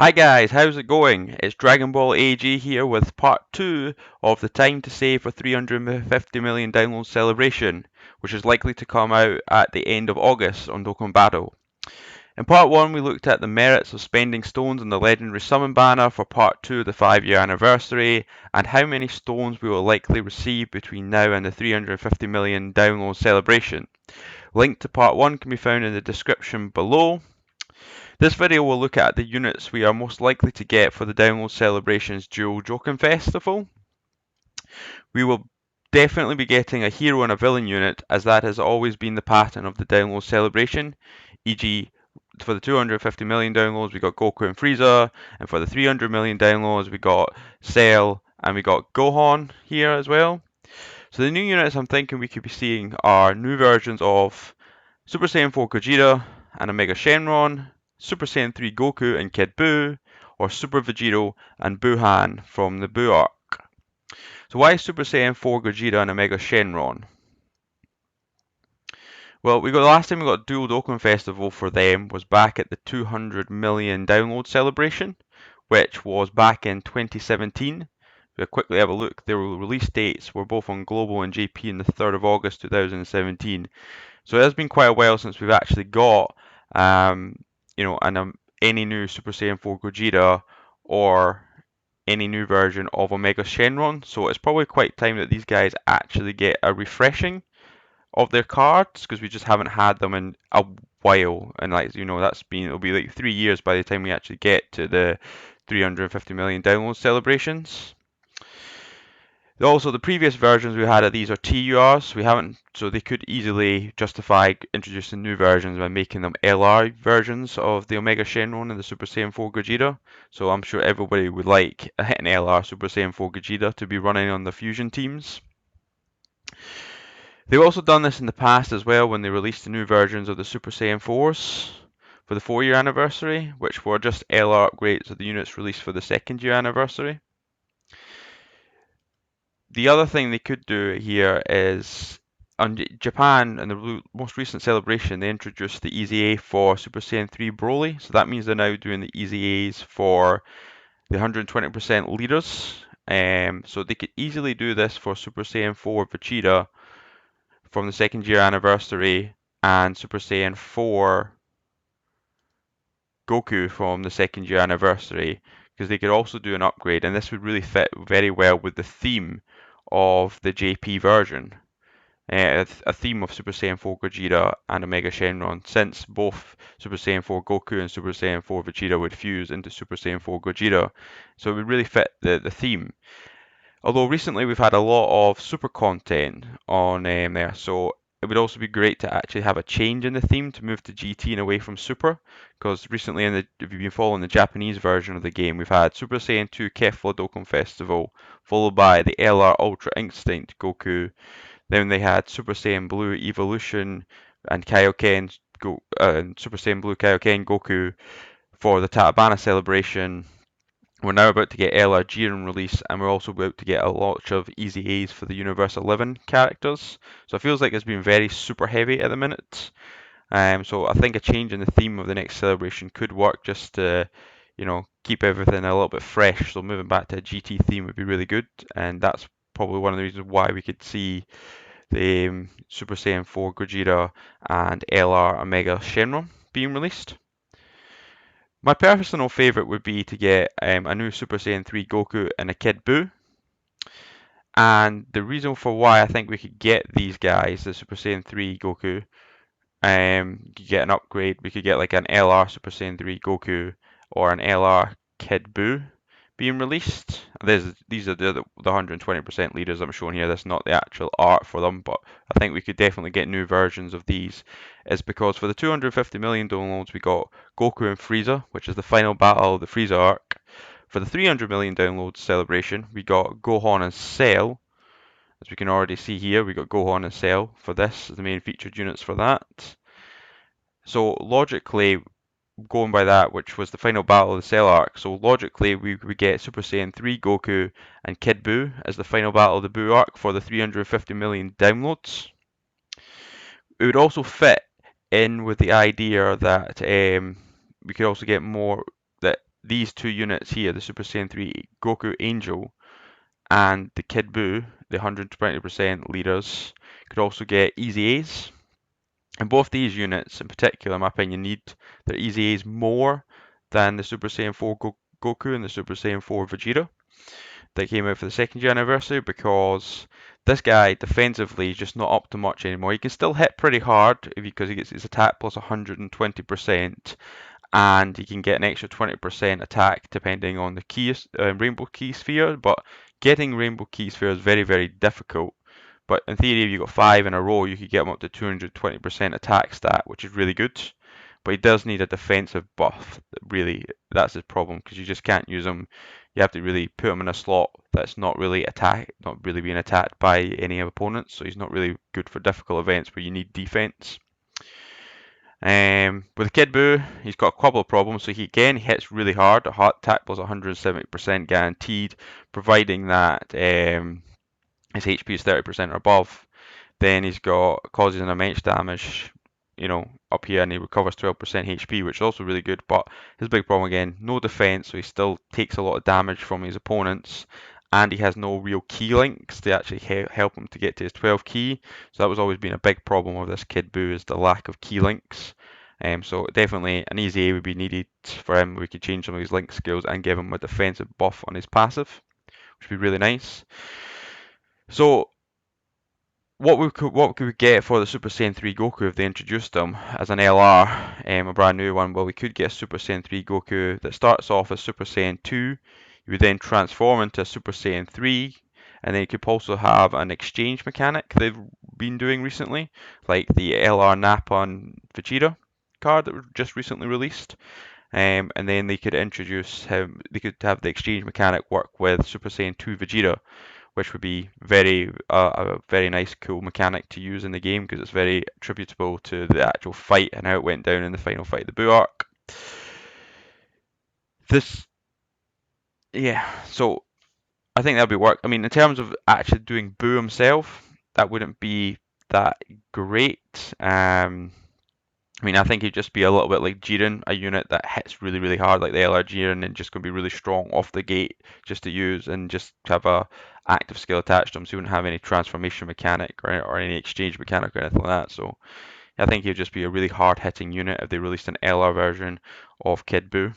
Hi guys, how's it going? It's Dragon Ball AG here with part 2 of the Time to Save for 350 million downloads celebration, which is likely to come out at the end of August on Dokkan Battle. In part 1 we looked at the merits of spending stones on the legendary summon banner for part 2 of the 5-year anniversary, and how many stones we will likely receive between now and the 350 million download celebration. Link to part 1 can be found in the description below. This video will look at the units we are most likely to get for the Download Celebrations Dual Jokin Festival. We will definitely be getting a hero and a villain unit, as that has always been the pattern of the Download Celebration, e.g. for the 250 million downloads we got Goku and Frieza, and for the 300 million downloads we got Cell and we got Gohan here as well. So the new units I'm thinking we could be seeing are new versions of Super Saiyan 4 Gogeta and Omega Shenron, Super Saiyan 3 Goku and Kid Buu, or Super Vegito and Buuhan from the Buu arc. So why Super Saiyan 4 Gogeta and Omega Shenron? Well, the last time we got Dual Dokkan Festival for them was back at the 200 million download celebration, which was back in 2017. We'll quickly have a look. Their release dates were both on Global and JP on the 3rd of August 2017. So it has been quite a while since we've actually got, any new Super Saiyan 4 Gogeta or any new version of Omega Shenron. So it's probably quite time that these guys actually get a refreshing of their cards, because we just haven't had them in a while. And it'll be like 3 years by the time we actually get to the 350 million download celebrations. Also, the previous versions we had of these are TURs. So they could easily justify introducing new versions by making them LR versions of the Omega Shenron and the Super Saiyan 4 Gogeta. So I'm sure everybody would like an LR Super Saiyan 4 Gogeta to be running on the fusion teams. They've also done this in the past as well when they released the new versions of the Super Saiyan 4s for the 4-year anniversary, which were just LR upgrades of the units released for the 2nd-year anniversary. The other thing they could do here is, on Japan, in the most recent celebration, they introduced the EZA for Super Saiyan 3 Broly. So that means they're now doing the EZAs for the 120% leaders. So they could easily do this for Super Saiyan 4 Vegeta from the 2nd-year anniversary and Super Saiyan 4 Goku from the 2nd-year anniversary, because they could also do an upgrade, and this would really fit very well with the theme of the JP version, a theme of Super Saiyan 4 Gogeta and Omega Shenron, since both Super Saiyan 4 Goku and Super Saiyan 4 Vegeta would fuse into Super Saiyan 4 Gogeta, so it would really fit the theme. Although recently we've had a lot of super content on there, so it would also be great to actually have a change in the theme to move to GT and away from Super, because recently, if you've been following the Japanese version of the game, we've had Super Saiyan 2 Kefla Dokkan Festival, followed by the LR Ultra Instinct Goku. Then they had Super Saiyan Blue Evolution and Kaioken Super Saiyan Blue Kaioken Goku for the Tatabana celebration. We're now about to get LR Jiren release, and we're also about to get a lot of Easy A's for the Universe 11 characters. So it feels like it's been very super heavy at the minute. So I think a change in the theme of the next celebration could work, just to, keep everything a little bit fresh. So moving back to a GT theme would be really good, and that's probably one of the reasons why we could see the Super Saiyan 4 Gogeta and LR Omega Shenron being released. My personal favourite would be to get a new Super Saiyan 3 Goku and a Kid Buu. And the reason for why I think we could get these guys, the Super Saiyan 3 Goku, you could get an upgrade. We could get like an LR Super Saiyan 3 Goku or an LR Kid Buu being released. These are the 120% leaders I'm showing here. That's not the actual art for them, but I think we could definitely get new versions of these. Is because for the 250 million downloads we got Goku and Frieza, which is the final battle of the Frieza arc. For the 300 million downloads celebration, we got Gohan and Cell. As we can already see here, we got Gohan and Cell for this as the main featured units for that. So logically, going by that, which was the final battle of the Cell arc, so logically we would get Super Saiyan 3 Goku and Kid Buu as the final battle of the Buu arc for the 350 million downloads. It would also fit in with the idea that we could also get more, that these two units here, the Super Saiyan 3 Goku Angel and the Kid Buu, the 120% leaders, could also get easy A's. And both these units, in particular, in my opinion, need their easy A's more than the Super Saiyan 4 Goku and the Super Saiyan 4 Vegeta that came out for the second year anniversary, because this guy defensively is just not up to much anymore. He can still hit pretty hard because he gets his attack plus 120%, and you can get an extra 20% attack depending on the Rainbow Key Sphere, but getting Rainbow Key Sphere is very, very difficult. But in theory, if you got 5 in a row, you could get him up to 220% attack stat, which is really good. But he does need a defensive buff. Really, that's his problem, because you just can't use him. You have to really put him in a slot that's not really being attacked by any opponents. So he's not really good for difficult events where you need defense. With Kid Buu, he's got a couple of problems. So he again hits really hard. A heart attack plus 170% guaranteed, providing that his HP is 30% or above. Then he's got causes an immense damage, up here, and he recovers 12% HP, which is also really good. But his big problem again, no defense, so he still takes a lot of damage from his opponents, and he has no real key links to actually help him to get to his 12 key. So that was always been a big problem with this Kid Buu, is the lack of key links. So definitely an easy A would be needed for him. We could change some of his link skills and give him a defensive buff on his passive, which would be really nice. So what could we get for the Super Saiyan 3 Goku if they introduced him as an LR, a brand new one? Well, we could get a Super Saiyan 3 Goku that starts off as Super Saiyan 2. You would then transform into Super Saiyan 3, and then you could also have an exchange mechanic they've been doing recently, like the LR Nappa and Vegeta card that was just recently released. And then they could introduce him. They could have the exchange mechanic work with Super Saiyan 2 Vegeta, which would be a very nice, cool mechanic to use in the game, because it's very attributable to the actual fight and how it went down in the final fight of the Buu arc. This, yeah, so I think that'll be work. I mean, in terms of actually doing Buu himself, that wouldn't be that great. I mean, I think he'd just be a little bit like Jiren, a unit that hits really, really hard, like the LR Jiren, and just going to be really strong off the gate just to use and just have a active skill attached to him, so he wouldn't have any transformation mechanic or any exchange mechanic or anything like that. So I think he'd just be a really hard-hitting unit if they released an LR version of Kid Buu.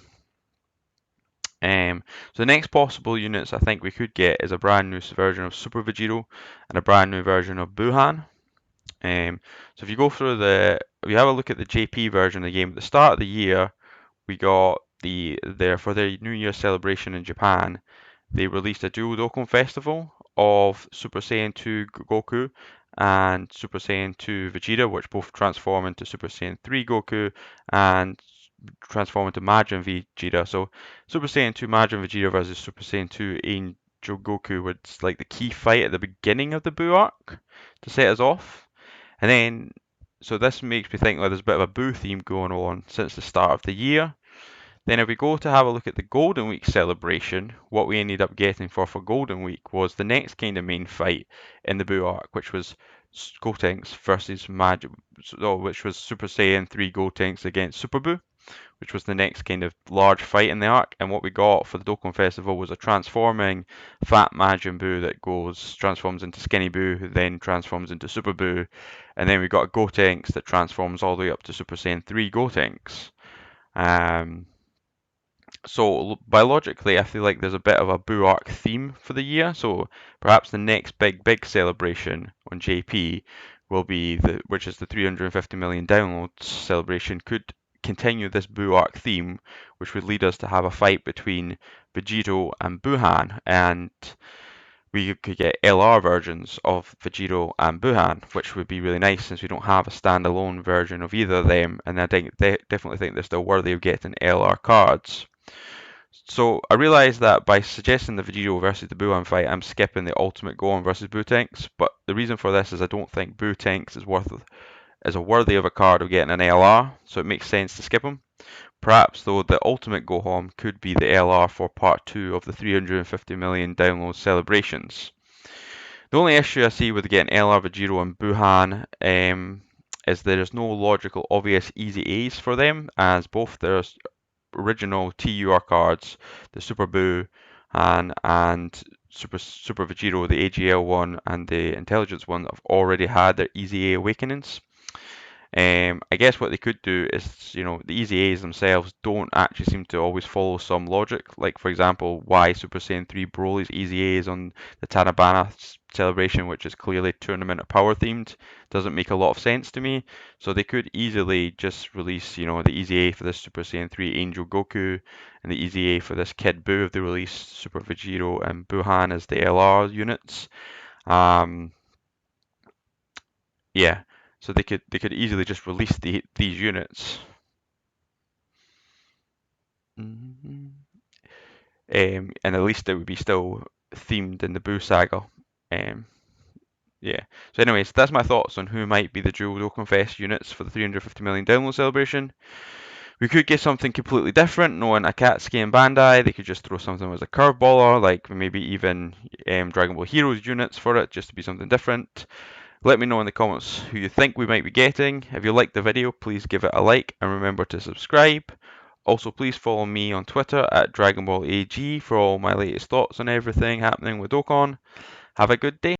So the next possible units I think we could get is a brand new version of Super Vegito and a brand new version of Buuhan. So if you go through if you have a look at the JP version of the game at the start of the year, we got for their New Year celebration in Japan, they released a dual Dokkan festival of Super Saiyan 2 Goku and Super Saiyan 2 Vegeta, which both transform into Super Saiyan 3 Goku and transform into Majin Vegeta. So Super Saiyan 2 Majin Vegeta versus Super Saiyan 2 Angel Goku was like the key fight at the beginning of the Buu arc to set us off. And then, so this makes me think like there's a bit of a Buu theme going on since the start of the year. Then if we go to have a look at the Golden Week celebration, what we ended up getting for Golden Week was the next kind of main fight in the Buu arc, which was Gotenks versus which was Super Saiyan 3 Gotenks against Super Buu, which was the next kind of large fight in the arc. And what we got for the Dokkan Festival was a transforming fat Majin Buu that transforms into Skinny Buu, who then transforms into Super Buu. And then we got a Gotenks that transforms all the way up to Super Saiyan 3 Gotenks. So biologically, I feel like there's a bit of a Buu arc theme for the year. So perhaps the next big celebration on JP will be which is the 350 million downloads celebration, could continue this Buu arc theme, which would lead us to have a fight between Vegito and Buuhan, and we could get LR versions of Vegito and Buuhan, which would be really nice since we don't have a standalone version of either of them, and I definitely think they're still worthy of getting LR cards. So I realised that by suggesting the Vegito versus the Buuhan fight, I'm skipping the Ultimate Gohan versus Bootanks, but the reason for this is I don't think Bootanks is a worthy of a card of getting an LR, so it makes sense to skip him. Perhaps though the Ultimate Gohan could be the LR for part 2 of the 350 million download celebrations. The only issue I see with getting LR Vegito and Buuhan is there is no logical obvious easy A's for them, as both their original TUR cards, the Super Buu and Super Vegito, the AGL one and the Intelligence one, have already had their Easy A awakenings. I guess what they could do is, the Easy A's themselves don't actually seem to always follow some logic. Like, for example, why Super Saiyan 3 Broly's Easy A's on the Tanabana celebration, which is clearly Tournament of Power themed, doesn't make a lot of sense to me. So they could easily just release, the Easy A for this Super Saiyan 3 Angel Goku, and the Easy A for this Kid Buu if they release Super Vegito and Buhan as the LR units. Um, yeah, so they could easily just release these units. And at least it would be still themed in the Boo saga. Um, yeah. So anyways, that's my thoughts on who might be the dual Dokkan Fest units for the 350 million download celebration. We could get something completely different, knowing Akatsuki and Bandai. They could just throw something as a curveballer, like maybe even Dragon Ball Heroes units for it, just to be something different. Let me know in the comments who you think we might be getting. If you liked the video, please give it a like and remember to subscribe. Also, please follow me on Twitter at DragonBallAG for all my latest thoughts on everything happening with Dokkan. Have a good day.